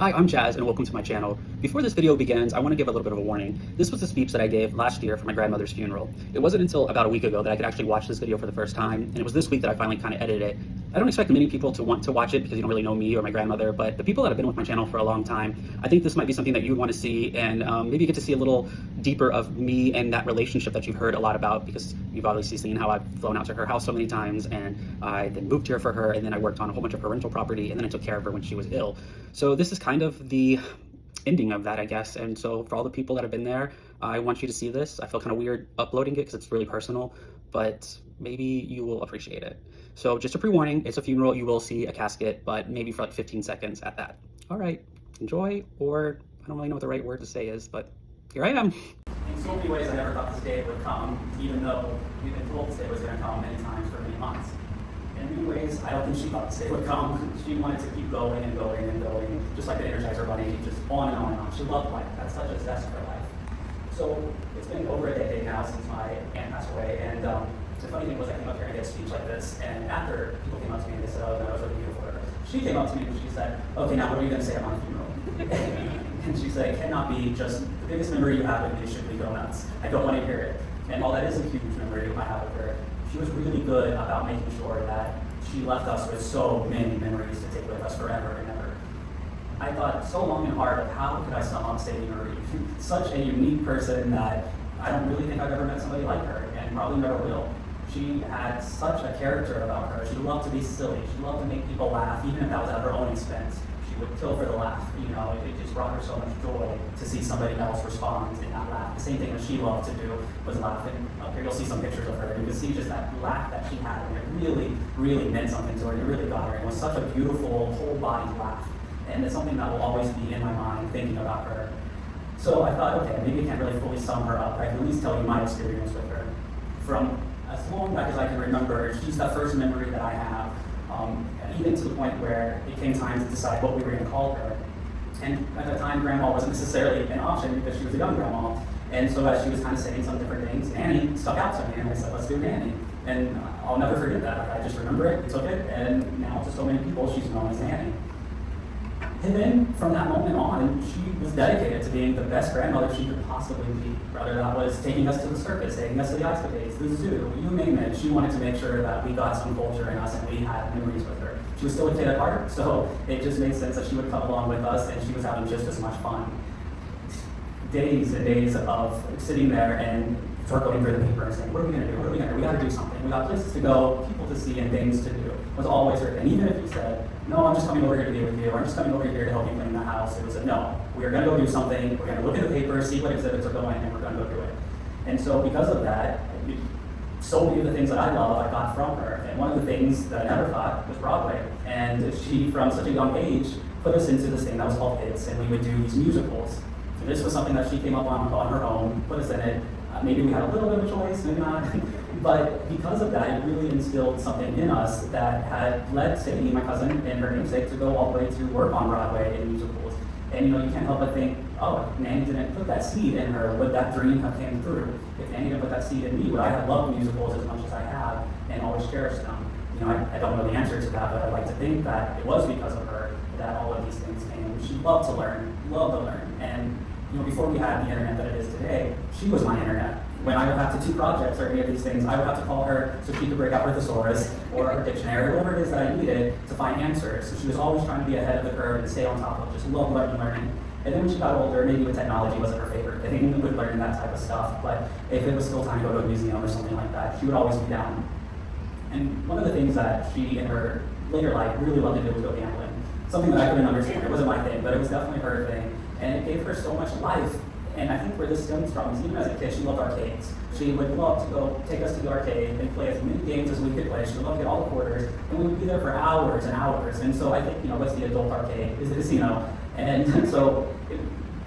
Hi, I'm Chaz, and welcome to my channel. Before this video begins, I want to give a little bit of a warning. This was a speech that I gave last year for my grandmother's funeral. It wasn't until about a week ago that I could actually watch this video for the first time, and it was this week that I finally kind of edited it. I don't expect many people to want to watch it because you don't really know me or my grandmother, but the people that have been with my channel for a long time, I think this might be something that you would want to see, and maybe you get to see a little deeper of me and that relationship that you've heard a lot about, because you've obviously seen how I've flown out to her house so many times, and I then moved here for her, and then I worked on a whole bunch of her rental property, and then I took care of her when she was ill. So this is kind of the ending of that, I guess. And so for all the people that have been there, I want you to see this. I feel kind of weird uploading it because it's really personal, but maybe you will appreciate it. So just a pre-warning, it's a funeral. You will see a casket, but maybe for like 15 seconds at that. All right, enjoy, or I don't really know what the right word to say is, but here I am. In so many ways, I never thought this day would come, even though we've been told this day was going to come many times for many months. In many ways, I don't think she thought this day would come. She wanted to keep going and going and going, just like the Energizer Bunny, just on and on and on. She loved life. That's such a zest for life. So it's been over a decade now since my aunt passed away, and the funny thing was I came up here and I did a speech like this, and after people came up to me and they said, oh, that was really beautiful. She came up to me and she said, okay, now what are you going to say at my funeral? And she said, it cannot be just the biggest memory you have with me should be go nuts. I don't want to hear it. And while that is a huge memory I have with her, she was really good about making sure that she left us with so many memories to take with us forever and ever. I thought so long and hard of how could I sum up Sadie Marie, such a unique person that I don't really think I've ever met somebody like her, and probably never will. She had such a character about her. She loved to be silly. She loved to make people laugh, even if that was at her own expense. She would kill for the laugh. You know, it just brought her so much joy to see somebody else respond and not laugh. The same thing that she loved to do was laugh. And up here you'll see some pictures of her. You can see just that laugh that she had, and it really, really meant something to her. It really got her. It was such a beautiful, whole-body laugh. And it's something that will always be in my mind thinking about her. So I thought, okay, maybe I can't really fully sum her up. I can at least tell you my experience with her. From as long back as I can remember, she's that first memory that I have, even to the point where it came time to decide what we were going to call her. And at that time, Grandma wasn't necessarily an option because she was a young grandma. And so as she was kind of saying some different things, Nanny stuck out to me, and I said, let's do Nanny. And I'll never forget that. I just remember it, took it, and now to so many people, she's known as Nanny. And then from that moment on, she was dedicated to being the best grandmother she could possibly be. Whether that was taking us to the circus, taking us to the ice skates, the zoo, you name it. She wanted to make sure that we got some culture in us and we had memories with her. She was still a kid at heart, so it just made sense that she would come along with us, and she was having just as much fun. Days and days of sitting there and going through the paper and saying, what are we going to do? What are we going to do? We got to do something. We got places to go, people to see, and things to do. Was always her. And even if you said, no, I'm just coming over here to be with you, or I'm just coming over here to help you clean the house, it was a no. We are going to go do something. We're going to look at the paper, see what exhibits are going, and we're going to go do it. And so because of that, so many of the things that I love, I got from her. And one of the things that I never thought was Broadway. And she, from such a young age, put us into this thing that was called Hits, and we would do these musicals. So this was something that she came up on her own, put us in it. Maybe we had a little bit of a choice, maybe not. But because of that, it really instilled something in us that had led Sadie, my cousin, and her namesake to go all the way to work on Broadway in musicals. And you know, you can't help but think, oh, if Nanny didn't put that seed in her, would that dream have came through? If Nanny didn't put that seed in me, would I have loved musicals as much as I have and always cherished them? You know, I don't know the answer to that, but I'd like to think that it was because of her that all of these things came. She loved to learn, and you know, before we had the internet that it is today, she was my internet. When I would have to do projects or any of these things, I would have to call her so she could break out her thesaurus or her dictionary, whatever it is that I needed to find answers. So she was always trying to be ahead of the curve and stay on top of just love learning. And then when she got older, maybe with technology wasn't her favorite thing, with learning that type of stuff. But if it was still time to go to a museum or something like that, she would always be down. And one of the things that she in her later life really loved to do was go gambling. Something that I couldn't understand. It wasn't my thing, but it was definitely her thing. And it gave her so much life. And I think where this stems from is even as a kid, she loved arcades. She would love to go take us to the arcade and play as many games as we could play. She would love to get all the quarters, and we would be there for hours and hours. And so I think, you know, what's the adult arcade? Is the casino. And so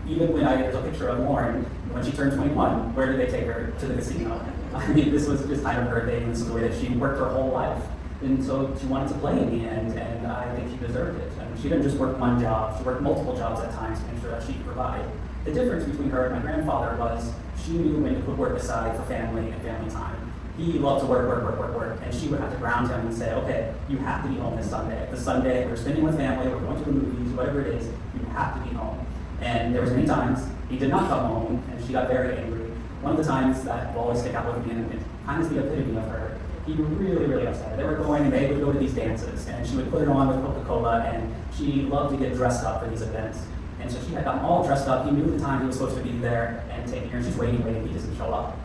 even when there's a picture of Lauren, when she turned 21, where did they take her? To the casino. I mean, this was just kind of her thing. This is the way that she worked her whole life. And so she wanted to play in the end, and I think she deserved it. I mean, she didn't just work one job, she worked multiple jobs at times to make sure that she could provide. The difference between her and my grandfather was she knew when to put work aside for family and family time. He loved to work, and she would have to ground him and say, okay, you have to be home this Sunday. This Sunday, we're spending with family, we're going to the movies, whatever it is, you have to be home. And there was many times he did not come home, and she got very angry. One of the times that will always stick out with me, and it kind of is the epitome of her, he really, really upset. They were going, and they would go to these dances, and she would put it on with Coca-Cola, and she loved to get dressed up for these events. And so she had gotten all dressed up. He knew the time he was supposed to be there and taking her, and she's waiting, he doesn't show up.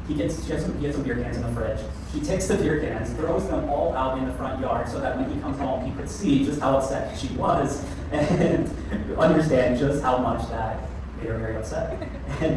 He gets some beer cans in the fridge. She takes the beer cans, throws them all out in the front yard so that when he comes home, he could see just how upset she was and understand just how much that made her very upset. And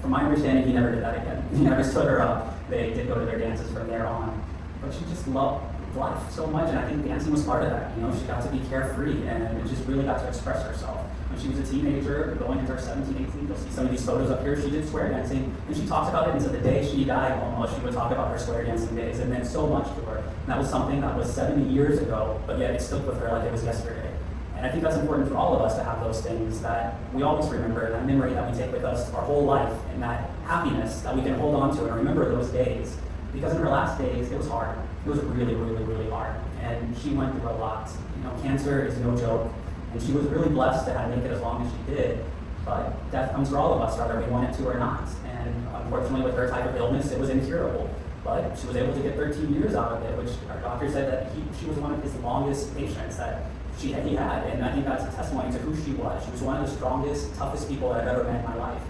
from my understanding, he never did that again. He never stood her up. They did go to their dances from there on. But she just loved life so much, and I think dancing was part of that. You know, she got to be carefree and just really got to express herself. When she was a teenager, going into her 17, 18, you'll see some of these photos up here, she did square dancing, and she talks about it until the day she died almost. She would talk about her square dancing days. It meant so much to her. And that was something that was 70 years ago, but yet it stuck with her like it was yesterday. And I think that's important for all of us to have those things that we always remember, that memory that we take with us our whole life, and that happiness that we can hold on to and remember those days. Because in her last days, it was hard. It was really, really, really hard. And she went through a lot. You know, cancer is no joke. And she was really blessed to have make it as long as she did. But death comes for all of us, whether we want it to or not. And unfortunately, with her type of illness, it was incurable. But she was able to get 13 years out of it, which our doctor said that she was one of his longest patients that he had. And I think that's a testimony to who she was. She was one of the strongest, toughest people that I've ever met in my life.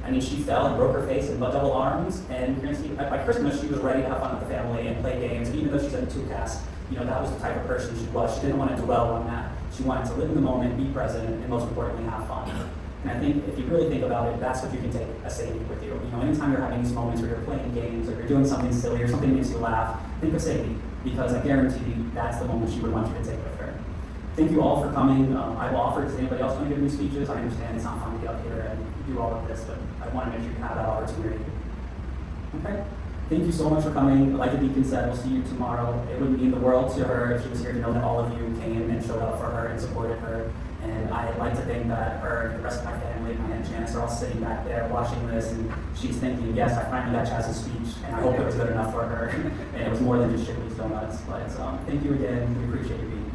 I mean, she fell and broke her face and double arms, and you're gonna see, by Christmas, she was ready to have fun with the family and play games. And even though she's in a 2 cast, you know, that was the type of person she was. She didn't want to dwell on that. She wanted to live in the moment, be present, and most importantly, have fun. And I think if you really think about it, that's what you can take a Sadie with you. You know, anytime you're having these moments where you're playing games, or you're doing something silly, or something makes you laugh, think of Sadie, because I guarantee you that's the moment she would want you to take with her. Thank you all for coming. I will offer, does anybody else want to give me speeches? I understand it's not fun to get up here and do all of this, but I want to make sure you have that opportunity. Okay? Thank you so much for coming. Like the deacon said, we'll see you tomorrow. It would mean the world to her if she was here to know that all of you came and showed up for her and supported her. And I'd like to think that her and the rest of my family, my Aunt Janice, are all sitting back there watching this, and she's thinking, yes, I finally got Chaz's speech, and I hope it was good enough for her. And it was more than just chickpeas donuts. But thank you again. We appreciate you being here.